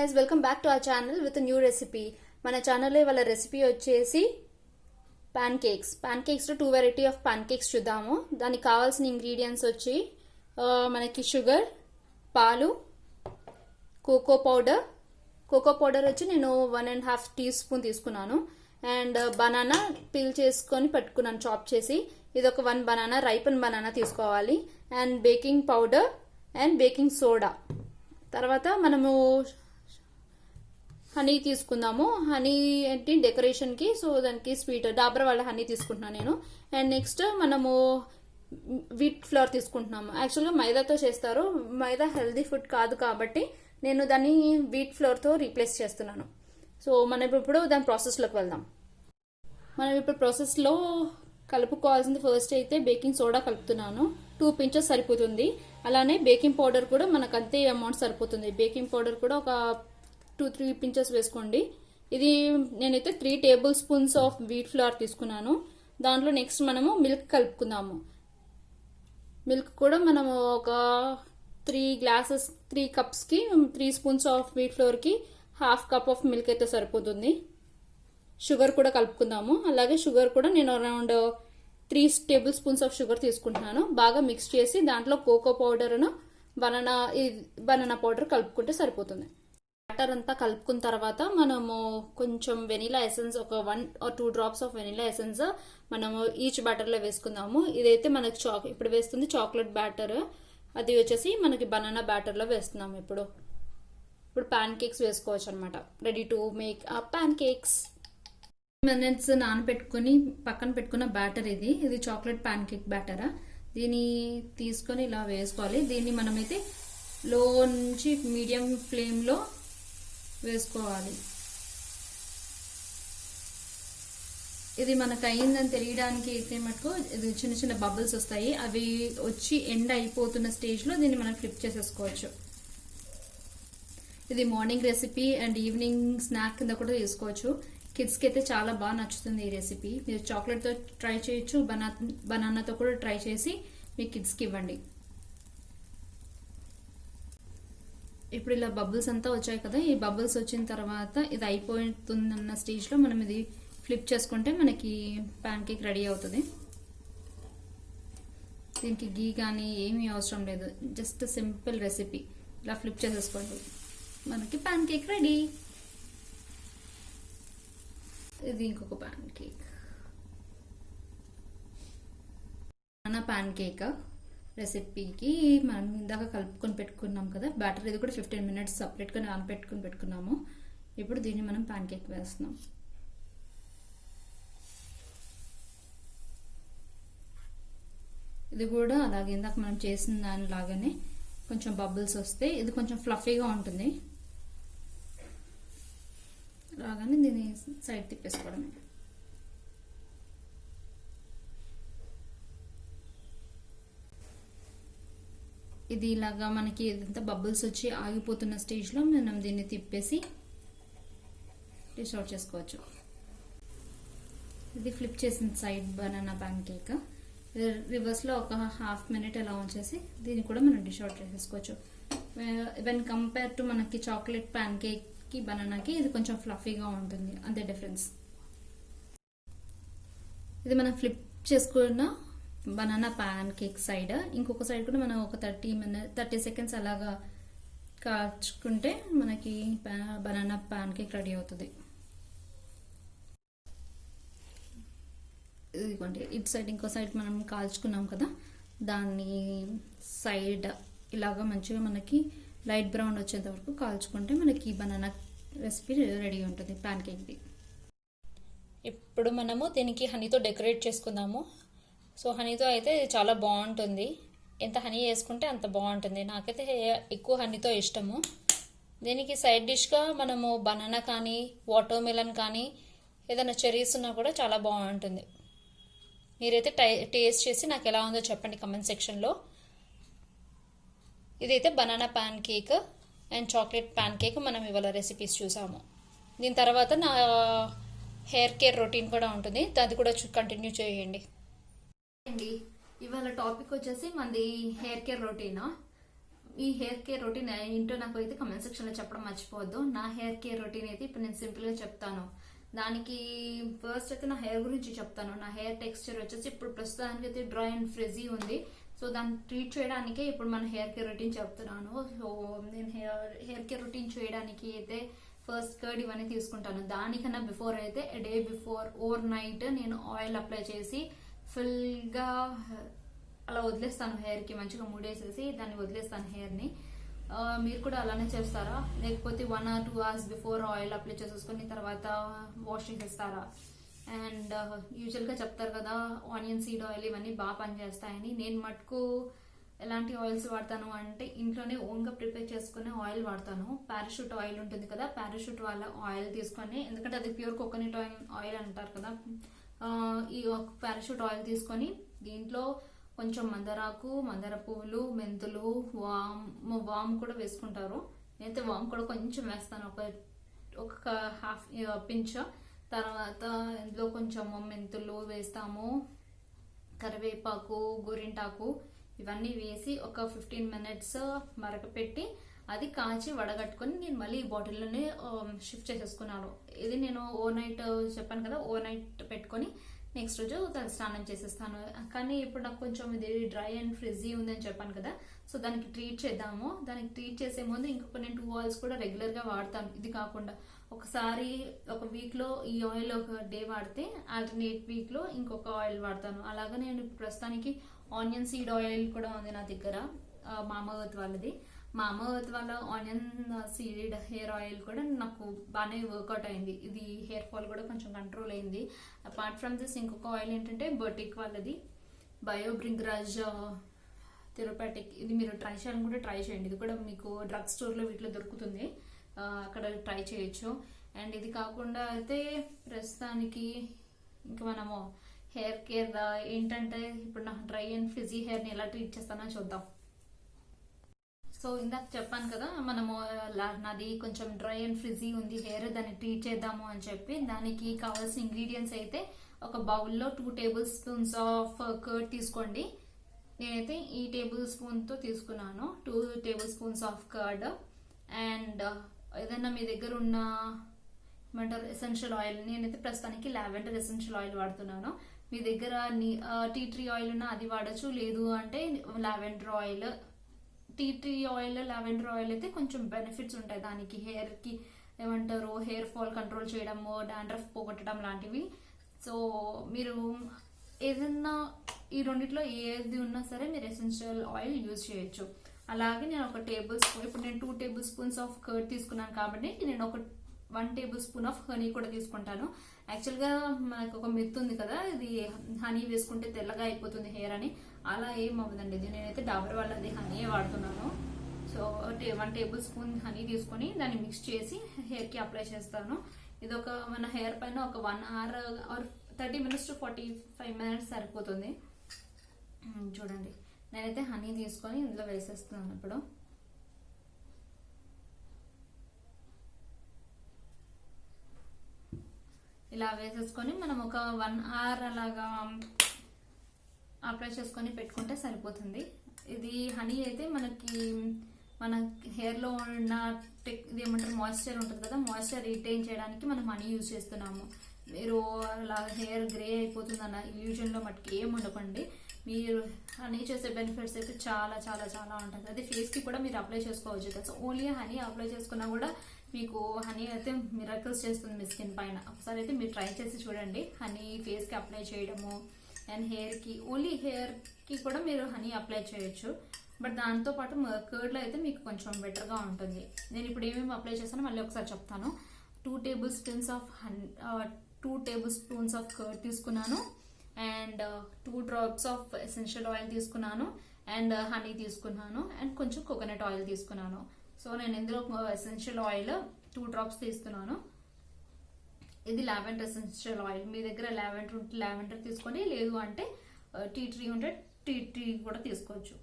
guys, welcome back to our channel with a new recipe. మన ఛానల్లో ఇవాళ recipe వచ్చేసి ప్యాన్ కేక్స్ లో 2 వెరైటీ ఆఫ్ ప్యాన్ కేక్స్ చూద్దాము. దానికి కావాల్సిన ఇంగ్రీడియంట్స్ వచ్చి మనకి షుగర్, పాలు, కోకో పౌడర్ వచ్చి నేను 1.5 టీ స్పూన్ తీసుకున్నాను. అండ్ బనానా పీల్ చేసుకొని పెట్టుకున్నాను చాప్ చేసి. ఇది ఒక 1 బనానా, రైపన్ బనానా తీసుకోవాలి. And baking powder and baking soda. తర్వాత మనము హనీ తీసుకుందాము. హనీ ఏంటి డెకరేషన్కి, సో దానికి స్వీట్ డాబర్ వాళ్ళ హనీ తీసుకుంటున్నాను నేను. అండ్ నెక్స్ట్ మనము వీట్ ఫ్లోర్ తీసుకుంటున్నాము. యాక్చువల్గా మైదాతో చేస్తారు, మైదా హెల్దీ ఫుడ్ కాదు కాబట్టి నేను దాన్ని వీట్ ఫ్లోర్తో రీప్లేస్ చేస్తున్నాను. సో మనం ఇప్పుడు దాని ప్రాసెస్లోకి వెళ్దాం. మనం ఇప్పుడు ప్రాసెస్లో కలుపుకోవాల్సింది ఫస్ట్ అయితే బేకింగ్ సోడా కలుపుతున్నాను. 2 pinches సరిపోతుంది. అలానే బేకింగ్ పౌడర్ కూడా మనకు అంతే అమౌంట్ సరిపోతుంది. బేకింగ్ పౌడర్ కూడా ఒక 2-3 pinches వేసుకోండి. ఇది నేనైతే 3 tablespoons ఆఫ్ వీట్ ఫ్లోర్ తీసుకున్నాను. దాంట్లో నెక్స్ట్ మనము మిల్క్ కలుపుకుందాము. మిల్క్ కూడా మనము ఒక 3 cups-కి 3 spoons ఆఫ్ వీట్ ఫ్లోర్కి 1/2 cup ఆఫ్ మిల్క్ అయితే సరిపోతుంది. షుగర్ కూడా కలుపుకుందాము. అలాగే షుగర్ కూడా నేను అరౌండ్ 3 tablespoons ఆఫ్ షుగర్ తీసుకుంటున్నాను. బాగా మిక్స్ చేసి దాంట్లో కోకో పౌడర్ను బనానా పౌడర్ కలుపుకుంటే సరిపోతుంది. బ్యాటర్ అంతా కలుపుకున్న తర్వాత మనము కొంచెం వెనిలా ఎసెన్స్, ఒక 1 or 2 drops of vanilla essence మనము ఈచ్ బ్యాటర్లో వేసుకుందాము. ఇదైతే మనకి ఇప్పుడు వేస్తుంది చాక్లెట్ బ్యాటర్. అది వచ్చేసి మనకి బనానా బ్యాటర్లో వేస్తున్నాము. ఇప్పుడు ప్యాన్ కేక్స్ వేసుకోవచ్చు అనమాట. రెడీ టు మేక్ ఆ ప్యాన్ కేక్స్. మినిట్స్ నానబెట్టుకుని పక్కన పెట్టుకున్న బ్యాటర్ ఇది చాక్లెట్ ప్యాన్ కేక్ బ్యాటర్. దీన్ని తీసుకొని ఇలా వేసుకోవాలి. దీన్ని మనమైతే లో నుంచి మీడియం ఫ్లేమ్లో వేసుకోవాలి. ఇది మనకు అయిందని తెలియడానికి అయితే మటుకు ఇది చిన్న చిన్న బబుల్స్ వస్తాయి. అవి వచ్చి ఎండ్ అయిపోతున్న స్టేజ్లో దీన్ని మనం ఫ్లిప్ చేసేసుకోవచ్చు. ఇది morning recipe and evening snack కింద కూడా తీసుకోవచ్చు. కిడ్స్కి అయితే చాలా బాగా నచ్చుతుంది ఈ రెసిపీ. మీరు చాక్లెట్తో ట్రై చేయొచ్చు, బనానాతో కూడా ట్రై చేసి మీ కిడ్స్కి ఇవ్వండి. ఇప్పుడు ఇలా బబుల్స్ అంతా వచ్చాయి కదా, ఈ బబుల్స్ వచ్చిన తర్వాత ఇది అయిపోతుందన్న స్టేజ్లో మనం ఇది ఫ్లిప్ చేసుకుంటే మనకి ప్యాన్ కేక్ రెడీ అవుతుంది. దీనికి గీ కానీ ఏమీ అవసరం లేదు, జస్ట్ సింపుల్ రెసిపీ. ఇలా ఫ్లిప్ చేసేసుకోండి, మనకి ప్యాన్ కేక్ రెడీ. ఇది ఇంకొక pancake, banana pancake రెసిపీకి మనం ఇందాక కలుపుకొని పెట్టుకున్నాం కదా బ్యాటర్. ఇది కూడా 15 minutes సపరేట్గా నానబెట్టుకుని పెట్టుకున్నాము. ఇప్పుడు దీన్ని మనం ప్యాన్ కేక్ వేస్తున్నాం. ఇది కూడా అలాగే ఇందాక మనం చేసిన దానిలాగానే కొంచెం బబుల్స్ వస్తే ఇది కొంచెం ఫ్లఫీగా ఉంటుంది. రాగానే దీన్ని సైడ్ తిప్పేసుకోవడమే. ఇది ఇలాగా మనకి ఇదంతా బబుల్స్ వచ్చి ఆగిపోతున్న స్టేజ్లో మనం దీన్ని తిప్పేసి డిష్ అవుట్ చేసుకోవచ్చు. ఇది ఫ్లిప్ చేసిన సైడ్ బనానా ప్యాన్ కేక్. రివర్స్లో ఒక 1/2 minute అలా ఉంచేసి దీన్ని కూడా మనం డిష్ అవుట్ చేసేసుకోవచ్చు. వెన్ కంపేర్ టు మనకి చాక్లెట్ ప్యాన్ కేక్కి బనానాకి ఇది కొంచెం ఫ్లఫీగా ఉంటుంది, అంతే డిఫరెన్స్. ఇది మనం ఫ్లిప్ చేసుకున్న బనానా ప్యాన్ కేక్ సైడ్. ఇంకొక సైడ్ కూడా మనం ఒక 30 seconds అలాగా కాల్చుకుంటే మనకి బనానా ప్యాన్ కేక్ రెడీ అవుతుంది. ఇదిగోండి, ఇటు సైడ్ ఇంకో సైడ్ మనం కాల్చుకున్నాం కదా, దాన్ని సైడ్ ఇలాగా మంచిగా మనకి లైట్ బ్రౌన్ వచ్చేంత వరకు కాల్చుకుంటే మనకి బనానా రెసిపీ రెడీ ఉంటుంది ప్యాన్ కేక్ది. ఇప్పుడు మనము దీనికి హనీతో డెకరేట్ చేసుకుందాము. సో హనీతో అయితే చాలా బాగుంటుంది. ఎంత హనీ వేసుకుంటే అంత బాగుంటుంది. నాకైతే ఎక్కువ హనీతో ఇష్టము. దీనికి సైడ్ డిష్గా మనము బనానా కానీ వాటర్ మెలన్ కానీ ఏదైనా చెరీస్ ఉన్నా కూడా చాలా బాగుంటుంది. మీరైతే టేస్ట్ చేసి నాకు ఎలా ఉందో చెప్పండి కమెంట్ సెక్షన్లో. ఇదైతే banana pan cake and chocolate pan cake మనం ఇవాళ రెసిపీస్ చూసాము. దీని తర్వాత నా హెయిర్ కేర్ రొటీన్ కూడా ఉంటుంది, అది కూడా కంటిన్యూ చేయండి. ఇవాళ టాపిక్ వచ్చేసి మనది హెయిర్ కేర్ రొటీన్. ఈ హెయిర్ కేర్ రొటీన్ ఏంటో నాకు అయితే కమెంట్ సెక్షన్ లో చెప్పడం మర్చిపోవద్దు. నా హెయిర్ కేర్ రొటీన్ అయితే ఇప్పుడు నేను సింపుల్ గా చెప్తాను. దానికి ఫస్ట్ అయితే నా హెయిర్ గురించి చెప్తాను. నా హెయిర్ టెక్స్చర్ వచ్చేసి ఇప్పుడు ప్రస్తుతానికి అయితే డ్రై అండ్ ఫ్రిజీ ఉంది. సో దాన్ని ట్రీట్ చేయడానికే ఇప్పుడు మన హెయిర్ కేర్ రొటీన్ చెప్తున్నాను. సో నేను హెయిర్ కేర్ రొటీన్ చేయడానికి అయితే ఫస్ట్ కర్డ్ ఇవన్నీ తీసుకుంటాను. దానికన్నా బిఫోర్ అయితే డే బిఫోర్ ఓవర్ నైట్ నేను ఆయిల్ అప్లై చేసి ఫుల్గా అలా వదిలేస్తాను. హెయిర్కి మంచిగా ముడేసేసి దాన్ని వదిలేస్తాను హెయిర్ని. మీరు కూడా అలానే చేస్తారా, లేకపోతే 1 or 2 hours before oil apply చేసేసుకుని తర్వాత వాష్ చేసేస్తారా? అండ్ యూజువల్గా చెప్తారు కదా ఆనియన్ సీడ్ ఆయిల్ ఇవన్నీ బాగా పనిచేస్తాయని. నేను మటుకు ఎలాంటి ఆయిల్స్ వాడతాను అంటే ఇంట్లోనే ఓన్గా ప్రిపేర్ చేసుకునే ఆయిల్ వాడతాను. పారాషూట్ ఆయిల్ ఉంటుంది కదా, పారాషూట్ వాళ్ళ ఆయిల్ తీసుకొని, ఎందుకంటే అది ప్యూర్ కోకోనట్ ఆయిల్ అంటారు కదా, ఈ పారాషూట్ ఆయిల్ తీసుకొని దీంట్లో కొంచెం మందారాకు, మందార పువ్వులు, మెంతులు, వామ్ కూడా వేసుకుంటారు. నేనైతే వామ్ కూడా కొంచెం వేస్తాను, ఒక హాఫ్ పించ్. తర్వాత ఇందులో కొంచెం మెంతులు వేస్తాము, కరివేపాకు, గోరింటాకు ఇవన్నీ వేసి ఒక 15 minutes మరకపెట్టి అది కాచి వడగట్టుకొని నేను మళ్ళీ ఈ బాటిల్లోనే షిఫ్ట్ చేసేసుకున్నాను. ఇది నేను ఓవర్ నైట్ చెప్పాను కదా, ఓవర్ నైట్ పెట్టుకొని నెక్స్ట్ రోజు తల స్నానం చేసేస్తాను. కానీ ఇప్పుడు నాకు కొంచెం ఇది డ్రై అండ్ ఫ్రిజీ ఉందని చెప్పాను కదా, సో దానికి ట్రీట్ చేద్దాము. దానికి ట్రీట్ చేసే ముందు ఇంకొక నేను 2 ఆయిల్స్ కూడా రెగ్యులర్గా వాడతాను. ఇది కాకుండా ఒకసారి ఒక వీక్లో ఈ ఆయిల్ ఒక డే వాడితే ఆల్టర్నేట్ వీక్లో ఇంకొక ఆయిల్ వాడతాను. అలాగా నేను ప్రస్తుతానికి ఆనియన్ సీడ్ ఆయిల్ కూడా ఉంది నా దగ్గర, మామావర్త్ వాళ్ళది. మామావర్త్ వాళ్ళ ఆనియన్ సీడ్ హెయిర్ ఆయిల్ కూడా నాకు బాగానే వర్కౌట్ అయింది. ఇది హెయిర్ ఫాల్ కూడా కొంచెం కంట్రోల్ అయింది. అపార్ట్ ఫ్రమ్ దిస్ ఇంకొక ఆయిల్ ఏంటంటే బొటిక్ వాళ్ళది బయో బ్రింగ్రాజ్ థెరపాటిక్. ఇది మీరు ట్రై చేయాలని కూడా ట్రై చేయండి. ఇది కూడా మీకు డ్రగ్ స్టోర్లో వీటిలో దొరుకుతుంది, అక్కడ ట్రై చేయొచ్చు. అండ్ ఇది కాకుండా అయితే ప్రస్తుతానికి ఇంకా మనము హెయిర్ కేర్ ఏంటంటే ఇప్పుడు నాకు డ్రై అండ్ ఫ్రిజీ హెయిర్ని ఎలా ట్రీట్ చేస్తానో చూద్దాం. సో ఇందాక చెప్పాను కదా, మనము నాది కొంచెం డ్రై అండ్ ఫ్రిజీ ఉంది హెయిర్, దాన్ని ట్రీట్ చేద్దాము అని చెప్పి. దానికి కావాల్సిన ఇంగ్రీడియంట్స్ అయితే ఒక బౌల్లో 2 tablespoons ఆఫ్ కర్డ్ తీసుకోండి. నేనైతే ఈ టేబుల్ స్పూన్తో తీసుకున్నాను 2 tablespoons ఆఫ్ కర్డ్. అండ్ ఏదైనా మీ దగ్గర ఉన్న ఏమంటారు ఎసెన్షియల్ ఆయిల్, నేనైతే ప్రస్తుతానికి లావెండర్ ఎసెన్షియల్ ఆయిల్ వాడుతున్నాను. మీ దగ్గర టీ ట్రీ ఆయిల్ ఉన్నా అది వాడచ్చు, లేదు అంటే lavender oil. Tea tree oil, lavender oil అయితే కొంచెం బెనిఫిట్స్ ఉంటాయి దానికి. హెయిర్కి ఏమంటారు హెయిర్ ఫాల్ కంట్రోల్ చేయడము, డాండ్రఫ్ పోగొట్టడం లాంటివి. సో మీరు ఏదన్నా ఈ రెండిట్లో ఏది ఉన్నా సరే మీరు ఎసెన్షియల్ ఆయిల్ యూజ్ చేయొచ్చు. అలాగే నేను ఒక టేబుల్ స్పూన్, ఇప్పుడు నేను 2 tablespoons ఆఫ్ కర్డ్ తీసుకున్నాను కాబట్టి నేను ఒక 1 tablespoon ఆఫ్ హనీ కూడా తీసుకుంటాను. యాక్చువల్గా మనకు ఒక మిత్ ఉంది కదా, ఇది హనీ వేసుకుంటే తెల్లగా అయిపోతుంది హెయిర్ అని. అలా ఏం అవ్వదండి. ఇది నేనైతే డాబర్ వాళ్ళది హనీ వాడుతున్నాను. సో 1 tablespoon హనీ తీసుకొని దాన్ని మిక్స్ చేసి హెయిర్కి అప్లై చేస్తాను. ఇది ఒక మన హెయిర్ పైన ఒక 1 hour or 30 minutes to 45 minutes సరిపోతుంది. చూడండి నేనైతే హనీ తీసుకొని ఇందులో వేసేస్తున్నాను. ఇప్పుడు ఇలా వేసేసుకొని మనం ఒక 1 hour అలాగా అప్లై చేసుకొని పెట్టుకుంటే సరిపోతుంది. ఇది హనీ అయితే మనకి మన హెయిర్లో ఉన్న ఇది ఏమంటారు మాయిశ్చర్ ఉంటుంది కదా, మాయిశ్చర్ రిటైన్ చేయడానికి మనం హనీ యూజ్ చేస్తున్నాము. మీరు అలా హెయిర్ గ్రే అయిపోతుంది అన్న ఇల్యూజన్లో మటుకు ఏం ఉండకండి. మీరు హనీ చేసే బెనిఫిట్స్ అయితే చాలా చాలా చాలా ఉంటుంది. అది ఫేస్కి కూడా మీరు అప్లై చేసుకోవచ్చు. దట్స్ ఓన్లీ హనీ అప్లై చేసుకున్నా కూడా మీకు హనీ అయితే మిరకల్స్ చేస్తుంది మీ స్కిన్ పైన. ఒకసారి అయితే మీరు ట్రై చేసి చూడండి హనీ ఫేస్కి అప్లై చేయడము. అండ్ హెయిర్కి, ఓన్లీ హెయిర్కి కూడా మీరు హనీ అప్లై చేయొచ్చు. బట్ దాంతోపాటు కర్డ్లో అయితే మీకు కొంచెం బెటర్గా ఉంటుంది. నేను ఇప్పుడు ఏమేమి అప్లై చేస్తానో మళ్ళీ ఒకసారి చెప్తాను. 2 tablespoons ఆఫ్ కర్డ్ తీసుకున్నాను. And 2 drops of essential oil తీసుకున్నాను. అండ్ హనీ తీసుకున్నాను. అండ్ కొంచెం కోకోనట్ ఆయిల్ తీసుకున్నాను. సో నేను ఇందులో ఎసెన్షియల్ ఆయిల్ 2 drops తీసుకున్నాను. ఇది లావెండర్ ఎసెన్షియల్ ఆయిల్. మీ దగ్గర లావెండర్ ఉంటే లావెండర్ తీసుకోండి, లేదు అంటే టీ ట్రీ ఉంటే టీ ట్రీ కూడా తీసుకోవచ్చు.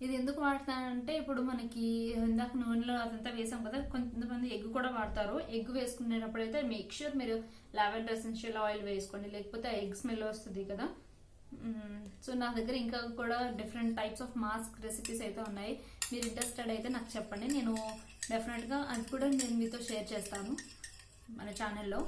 ఇది ఎందుకు వాడతానంటే ఇప్పుడు మనకి ఇందాక నూనెలో అదంతా వేసాం కదా, కొంతమంది ఎగ్ కూడా వాడతారు. ఎగ్ వేసుకునేటప్పుడు అయితే మేక్ ష్యూర్ మీరు లావెండర్ ఎసెన్షియల్ ఆయిల్ వేసుకోండి, లేకపోతే ఎగ్ స్మెల్ వస్తుంది కదా. సో నా దగ్గర ఇంకా కూడా different types of mask recipes అయితే ఉన్నాయి. మీరు ఇంట్రెస్టెడ్ అయితే నాకు చెప్పండి, నేను డెఫినెట్గా అది కూడా నేను మీతో షేర్ చేస్తాను మన ఛానల్లో.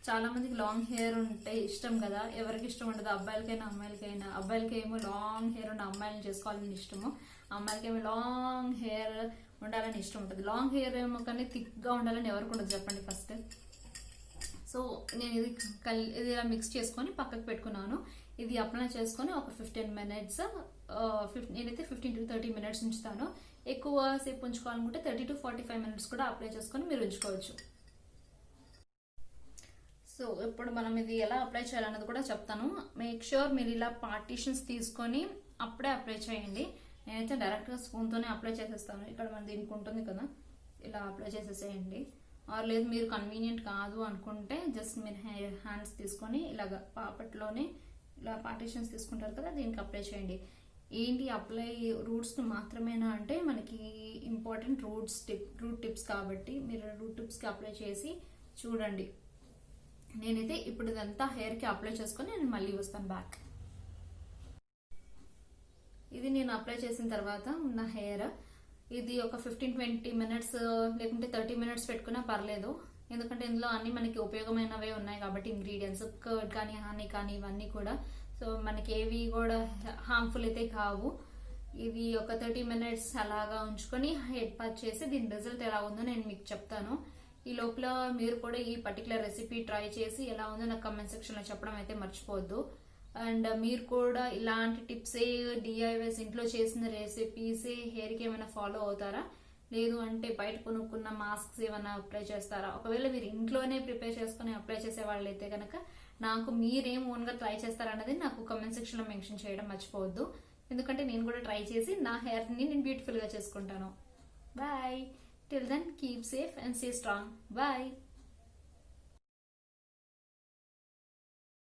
చాలా మందికి లాంగ్ హెయిర్ ఉంటే ఇష్టం కదా, ఎవరికి ఇష్టం ఉండదు, అబ్బాయిలకైనా అమ్మాయిలకైనా. అబ్బాయిలకి ఏమో లాంగ్ హెయిర్ ఉన్న అమ్మాయిలను చేసుకోవాలని ఇష్టము, అమ్మాయిలకి ఏమో లాంగ్ హెయిర్ ఉండాలని ఇష్టం ఉంటుంది. లాంగ్ హెయిర్ ఏమో కానీ థిక్గా ఉండాలని ఎవరికి ఉండదు చెప్పండి ఫస్ట్. సో నేను ఇది ఇలా మిక్స్ చేసుకొని పక్కకు పెట్టుకున్నాను. ఇది అప్లై చేసుకొని ఒక 15 మినిట్స్, నేనైతే 15 to 30 మినిట్స్ ఉంచుతాను. ఎక్కువ సేపు ఉంచుకోవాలనుకుంటే 30 to 45 మినిట్స్ కూడా అప్లై చేసుకొని మీరు ఉంచుకోవచ్చు. సో ఇప్పుడు మనం ఇది ఎలా అప్లై చేయాలన్నది కూడా చెప్తాను. మేక్ ష్యూర్ మీరు ఇలా పార్టీషన్స్ తీసుకొని అప్పుడే అప్లై చేయండి. నేనైతే డైరెక్ట్గా స్పూన్తోనే అప్లై చేసేస్తాను. ఇక్కడ మన దీనికి ఉంటుంది కదా, ఇలా అప్లై చేసేసేయండి. ఆర్ లేదు మీరు కన్వీనియంట్ కాదు అనుకుంటే జస్ట్ మీరు హ్యాండ్స్ తీసుకొని ఇలాగ పాపట్లోనే ఇలా పార్టీషన్స్ తీసుకుంటారు కదా, దీనికి అప్లై చేయండి. ఏంటి అప్లై రూట్స్ మాత్రమేనా అంటే మనకి ఇంపార్టెంట్ రూట్ టిప్స్ కాబట్టి మీరు రూట్ టిప్స్కి అప్లై చేసి చూడండి. నేనైతే ఇప్పుడు ఇదంతా హెయిర్కి అప్లై చేసుకొని నేను మళ్ళీ వస్తాను బ్యాక్. ఇది నేను అప్లై చేసిన తర్వాత ఉన్న హెయిర్, ఇది ఒక 15-20 మినిట్స్ లేకుంటే 30 మినిట్స్ పెట్టుకున్నా పర్లేదు. ఎందుకంటే ఇందులో అన్ని మనకి ఉపయోగమైనవే ఉన్నాయి కాబట్టి ఇంగ్రీడియంట్స్, కర్డ్ కానీ హనీ కానీ ఇవన్నీ కూడా. సో మనకి ఏవి కూడా హార్మ్ఫుల్ అయితే కావు. ఇది ఒక 30 మినిట్స్ అలాగా ఉంచుకొని హెడ్ ప్యాచ్ చేసి దీని రిజల్ట్ ఎలా ఉందో నేను మీకు చెప్తాను. ఈ లోపల మీరు కూడా ఈ పర్టికులర్ రెసిపీ ట్రై చేసి ఎలా ఉందో నాకు కమెంట్ సెక్షన్లో చెప్పడం అయితే మర్చిపోవద్దు. అండ్ మీరు కూడా ఇలాంటి టిప్స్ డిఐవైస్ ఇంట్లో చేసిన రెసిపీస్ హెయిర్కి ఏమైనా ఫాలో అవుతారా, లేదు అంటే బయట కొనుక్కున్న మాస్క్స్ ఏమైనా అప్లై చేస్తారా? ఒకవేళ మీరు ఇంట్లోనే ప్రిపేర్ చేసుకుని అప్లై చేసే వాళ్ళైతే కనుక నాకు మీరేం ఓన్గా ట్రై చేస్తారన్నది నాకు కమెంట్ సెక్షన్లో మెన్షన్ చేయడం మర్చిపోవద్దు. ఎందుకంటే నేను కూడా ట్రై చేసి నా హెయిర్ని నేను బ్యూటిఫుల్గా చేసుకుంటాను. Bye. Till then, keep safe and stay strong. Bye.